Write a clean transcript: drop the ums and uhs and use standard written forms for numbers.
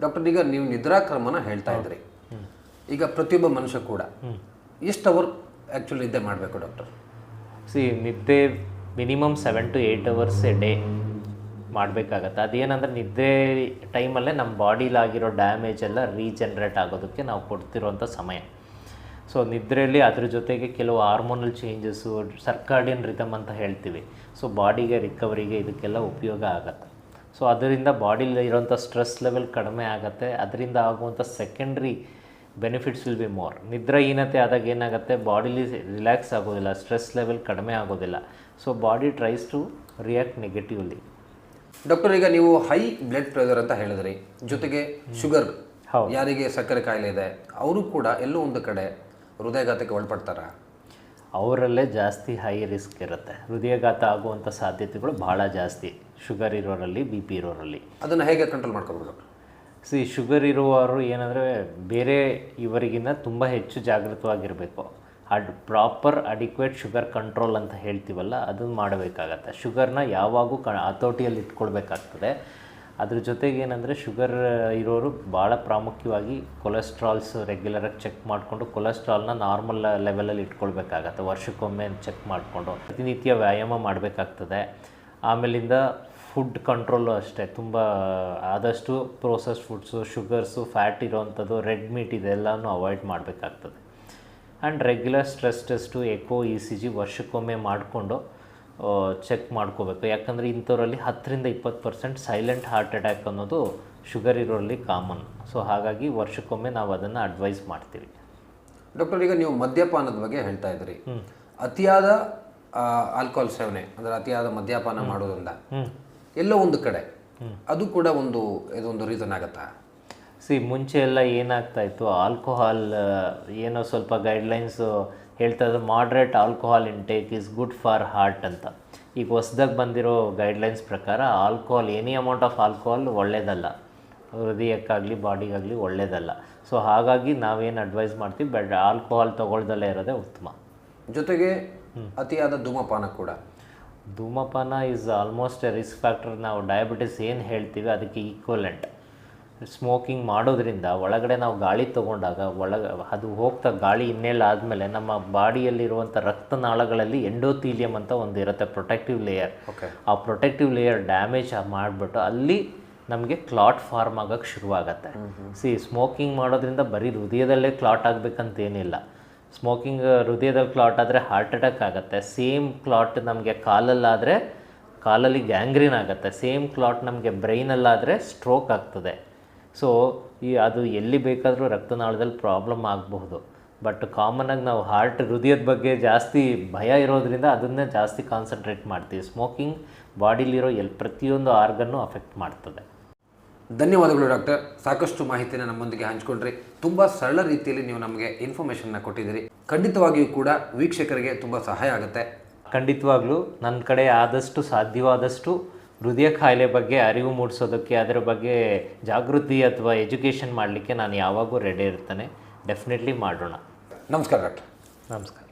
Doctor, ಈಗ ನೀವು ನಿದ್ರಾಕ್ರಮನ ಹೇಳ್ತಾ ಇದ್ರಿ. ಈಗ ಪ್ರತಿಯೊಬ್ಬ ಮನುಷ್ಯ ಕೂಡ ಎಷ್ಟು ಅವರ್ ಆ್ಯಕ್ಚುಲಿ ನಿದ್ದೆ ಮಾಡಬೇಕು ಡಾಕ್ಟರ್? ನಿದ್ದೆ minimum 7 to 8 hours A day ಮಾಡಬೇಕಾಗತ್ತೆ. ಅದೇನಂದರೆ ನಿದ್ದೆ ಟೈಮಲ್ಲೇ ನಮ್ಮ ಬಾಡಿಲಾಗಿರೋ ಡ್ಯಾಮೇಜ್ ಎಲ್ಲ ರೀಜನ್ರೇಟ್ ಆಗೋದಕ್ಕೆ ನಾವು ಕೊಡ್ತಿರೋಂಥ ಸಮಯ. ಸೊ ನಿದ್ರೆಯಲ್ಲಿ ಅದ್ರ ಜೊತೆಗೆ ಕೆಲವು ಹಾರ್ಮೋನಲ್ ಚೇಂಜಸ್ಸು, ಸರ್ಕಾರ್ಡಿಯನ್ ರಿದಮ್ ಅಂತ ಹೇಳ್ತೀವಿ. ಸೊ ಬಾಡಿಗೆ ರಿಕವರಿಗೆ ಇದಕ್ಕೆಲ್ಲ ಉಪಯೋಗ ಆಗುತ್ತೆ. ಸೊ ಅದರಿಂದ ಬಾಡಿಲಿ ಇರೋಂಥ ಸ್ಟ್ರೆಸ್ ಲೆವೆಲ್ ಕಡಿಮೆ ಆಗುತ್ತೆ. ಅದರಿಂದ ಆಗುವಂಥ secondary benefits will be more. ನಿದ್ರಾಹೀನತೆ ಆದಾಗ ಏನಾಗುತ್ತೆ, ಬಾಡಿಲಿ ರಿಲ್ಯಾಕ್ಸ್ ಆಗೋದಿಲ್ಲ, ಸ್ಟ್ರೆಸ್ ಲೆವೆಲ್ ಕಡಿಮೆ ಆಗೋದಿಲ್ಲ. So body tries to react negatively. Doctor, ಈಗ ನೀವು ಹೈ ಬ್ಲಡ್ ಪ್ರೆಷರ್ ಅಂತ ಹೇಳಿದ್ರಿ, ಜೊತೆಗೆ ಶುಗರ್, ಯಾರಿಗೆ ಸಕ್ಕರೆ ಕಾಯಿಲೆ ಇದೆ ಅವರು ಕೂಡ ಎಲ್ಲೋ ಒಂದು ಕಡೆ ಹೃದಯಾಘಾತಕ್ಕೆ ಒಳಪಡ್ತಾರ? ಅವರಲ್ಲೇ ಜಾಸ್ತಿ ಹೈ ರಿಸ್ಕ್ ಇರುತ್ತೆ. ಹೃದಯಾಘಾತ ಆಗುವಂಥ ಸಾಧ್ಯತೆಗಳು ಭಾಳ ಜಾಸ್ತಿ ಶುಗರ್ ಇರೋರಲ್ಲಿ, ಬಿ ಪಿ ಇರೋರಲ್ಲಿ. ಅದನ್ನು ಹೇಗೆ ಕಂಟ್ರೋಲ್ ಮಾಡ್ಕೋಬೋದು ಡಾಕ್ಟರ್? ಶುಗರ್ ಇರುವವರು ಏನಂದರೆ ಬೇರೆ ಇವರಿಗಿನ್ನ ತುಂಬ ಹೆಚ್ಚು ಜಾಗೃತವಾಗಿರಬೇಕು. ಪ್ರಾಪರ್ ಅಡಿಕ್ವೇಟ್ ಶುಗರ್ ಕಂಟ್ರೋಲ್ ಅಂತ ಹೇಳ್ತೀವಲ್ಲ, ಅದನ್ನು ಮಾಡಬೇಕಾಗತ್ತೆ. ಶುಗರ್ನ ಯಾವಾಗೂ ಹತೋಟಿಯಲ್ಲಿ ಇಟ್ಕೊಳ್ಬೇಕಾಗ್ತದೆ. ಅದ್ರ ಜೊತೆಗೆ ಏನಂದರೆ ಶುಗರ್ ಇರೋರು ಭಾಳ ಪ್ರಾಮುಖ್ಯವಾಗಿ ಕೊಲೆಸ್ಟ್ರಾಲ್ಸ್ ರೆಗ್ಯುಲರಾಗಿ ಚೆಕ್ ಮಾಡಿಕೊಂಡು ಕೊಲೆಸ್ಟ್ರಾಲ್ನ ನಾರ್ಮಲ್ ಲೆವೆಲಲ್ಲಿ ಇಟ್ಕೊಳ್ಬೇಕಾಗತ್ತೆ. ವರ್ಷಕ್ಕೊಮ್ಮೆ ಚೆಕ್ ಮಾಡಿಕೊಂಡು ಪ್ರತಿನಿತ್ಯ ವ್ಯಾಯಾಮ ಮಾಡಬೇಕಾಗ್ತದೆ. ಆಮೇಲಿಂದ ಫುಡ್ ಕಂಟ್ರೋಲು ಅಷ್ಟೇ, ತುಂಬ ಆದಷ್ಟು ಪ್ರೋಸೆಸ್ ಫುಡ್ಸು, ಶುಗರ್ಸು, ಫ್ಯಾಟ್ ಇರೋವಂಥದ್ದು, ರೆಡ್ ಮೀಟ್ ಇದೆಲ್ಲನೂ ಅವಾಯ್ಡ್ ಮಾಡಬೇಕಾಗ್ತದೆ. And regular stress test, echo, ECG ವರ್ಷಕ್ಕೊಮ್ಮೆ ಮಾಡಿಕೊಂಡು ಚೆಕ್ ಮಾಡ್ಕೋಬೇಕು. ಯಾಕಂದರೆ ಇಂಥವರಲ್ಲಿ 10-20% ಸೈಲೆಂಟ್ ಹಾರ್ಟ್ ಅಟ್ಯಾಕ್ ಅನ್ನೋದು ಶುಗರ್ ಇರೋರಲ್ಲಿ ಕಾಮನ್. ಸೊ ಹಾಗಾಗಿ ವರ್ಷಕ್ಕೊಮ್ಮೆ ನಾವು ಅದನ್ನು ಅಡ್ವೈಸ್ ಮಾಡ್ತೀವಿ. ಡಾಕ್ಟರ್, ಈಗ ನೀವು ಮದ್ಯಪಾನದ ಬಗ್ಗೆ ಹೇಳ್ತಾ ಇದ್ರಿ. ಅತಿಯಾದ ಆಲ್ಕೋಹಾಲ್ ಸೇವನೆ ಅಂದರೆ ಅತಿಯಾದ ಮದ್ಯಪಾನ ಮಾಡೋದ್ರಿಂದ ಎಲ್ಲೋ ಒಂದು ಕಡೆ ಅದು ಕೂಡ ಇದೊಂದು ರೀಸನ್ ಆಗುತ್ತಾ? ಮುಂಚೆ ಎಲ್ಲ ಏನಾಗ್ತಾಯಿತ್ತು, ಆಲ್ಕೋಹಾಲ್ ಏನೋ ಸ್ವಲ್ಪ ಗೈಡ್ಲೈನ್ಸು ಹೇಳ್ತಾ ಇದ್ದು, moderate alcohol intake is good for heart ಅಂತ. ಈಗ ಹೊಸ್ದಾಗಿ ಬಂದಿರೋ ಗೈಡ್ಲೈನ್ಸ್ ಪ್ರಕಾರ alcohol, any amount of alcohol ಒಳ್ಳೆಯದಲ್ಲ, ಹೃದಯಕ್ಕಾಗಲಿ ಬಾಡಿಗಾಗಲಿ ಒಳ್ಳೆಯದಲ್ಲ. ಸೊ ಹಾಗಾಗಿ ನಾವೇನು ಅಡ್ವೈಸ್ ಮಾಡ್ತೀವಿ, ಆಲ್ಕೋಹಾಲ್ ತೊಗೊಳ್ದಲ್ಲೇ ಇರೋದೇ ಉತ್ತಮ. ಜೊತೆಗೆ ಅತಿಯಾದ ಧೂಮಪಾನ ಕೂಡ. ಧೂಮಪಾನ is almost A risk factor. ನಾವು ಡಯಾಬಿಟಿಸ್ ಏನು ಹೇಳ್ತೀವಿ ಅದಕ್ಕೆ ಈಕ್ವಲೆಂಟ್. ಸ್ಮೋಕಿಂಗ್ ಮಾಡೋದ್ರಿಂದ ಒಳಗಡೆ ನಾವು ಗಾಳಿ ತೊಗೊಂಡಾಗ ಅದು ಹೋಗ್ತಾ ಗಾಳಿ ಇನ್ನೇಲ್ ಆದಮೇಲೆ ನಮ್ಮ ಬಾಡಿಯಲ್ಲಿರುವಂಥ ರಕ್ತನಾಳಗಳಲ್ಲಿ ಎಂಡೋಥೀಲಿಯಂ ಅಂತ ಒಂದು ಇರುತ್ತೆ, ಪ್ರೊಟೆಕ್ಟಿವ್ ಲೇಯರ್. ಆ ಪ್ರೊಟೆಕ್ಟಿವ್ ಲೇಯರ್ ಡ್ಯಾಮೇಜ್ ಮಾಡಿಬಿಟ್ಟು ಅಲ್ಲಿ ನಮಗೆ ಕ್ಲಾಟ್ ಫಾರ್ಮ್ ಆಗೋಕ್ಕೆ ಶುರುವಾಗತ್ತೆ. ಸ್ಮೋಕಿಂಗ್ ಮಾಡೋದ್ರಿಂದ ಬರೀ ಹೃದಯದಲ್ಲೇ ಕ್ಲಾಟ್ ಆಗಬೇಕಂತೇನಿಲ್ಲ. ಸ್ಮೋಕಿಂಗ್ ಹೃದಯದಲ್ಲಿ ಕ್ಲಾಟ್ ಆದರೆ ಹಾರ್ಟ್ ಅಟ್ಯಾಕ್ ಆಗುತ್ತೆ. ಸೇಮ್ ಕ್ಲಾಟ್ ನಮಗೆ ಕಾಲಲ್ಲಾದರೆ ಕಾಲಲ್ಲಿ ಗ್ಯಾಂಗ್ರೀನ್ ಆಗುತ್ತೆ. ಸೇಮ್ ಕ್ಲಾಟ್ ನಮಗೆ ಬ್ರೈನಲ್ಲಾದರೆ ಸ್ಟ್ರೋಕ್ ಆಗ್ತದೆ. ಸೊ ಅದು ಎಲ್ಲಿ ಬೇಕಾದರೂ ರಕ್ತನಾಳದಲ್ಲಿ ಪ್ರಾಬ್ಲಮ್ ಆಗಬಹುದು. ಬಟ್ ಕಾಮನಾಗಿ ನಾವು ಹೃದಯದ ಬಗ್ಗೆ ಜಾಸ್ತಿ ಭಯ ಇರೋದ್ರಿಂದ ಅದನ್ನೇ ಜಾಸ್ತಿ ಕಾನ್ಸಂಟ್ರೇಟ್ ಮಾಡ್ತೀವಿ. ಸ್ಮೋಕಿಂಗ್ ಬಾಡಿಲಿರೋ ಪ್ರತಿಯೊಂದು ಆರ್ಗನ್ನು ಅಫೆಕ್ಟ್ ಮಾಡ್ತದೆ. ಧನ್ಯವಾದಗಳು ಡಾಕ್ಟರ್. ಸಾಕಷ್ಟು ಮಾಹಿತಿನ ನಮ್ಮೊಂದಿಗೆ ಹಂಚಿಕೊಂಡ್ರಿ. ತುಂಬ ಸರಳ ರೀತಿಯಲ್ಲಿ ನೀವು ನಮಗೆ ಇನ್ಫಾರ್ಮೇಷನ್ನ ಕೊಟ್ಟಿದ್ದೀರಿ. ಖಂಡಿತವಾಗಿಯೂ ಕೂಡ ವೀಕ್ಷಕರಿಗೆ ತುಂಬ ಸಹಾಯ ಆಗುತ್ತೆ. ಖಂಡಿತವಾಗ್ಲೂ ನನ್ನ ಕಡೆ ಆದಷ್ಟು ಸಾಧ್ಯವಾದಷ್ಟು ಹೃದಯ ಕಾಯಿಲೆ ಬಗ್ಗೆ ಅರಿವು ಮೂಡಿಸೋದಕ್ಕೆ, ಅದರ ಬಗ್ಗೆ ಜಾಗೃತಿ ಅಥವಾ ಎಜುಕೇಷನ್ ಮಾಡಲಿಕ್ಕೆ ನಾನು ಯಾವಾಗೂ ರೆಡಿ ಇರ್ತೇನೆ. ಡೆಫಿನೆಟ್ಲಿ ಮಾಡೋಣ. ನಮಸ್ಕಾರ ಡಾಕ್ಟರ್. ನಮಸ್ಕಾರ.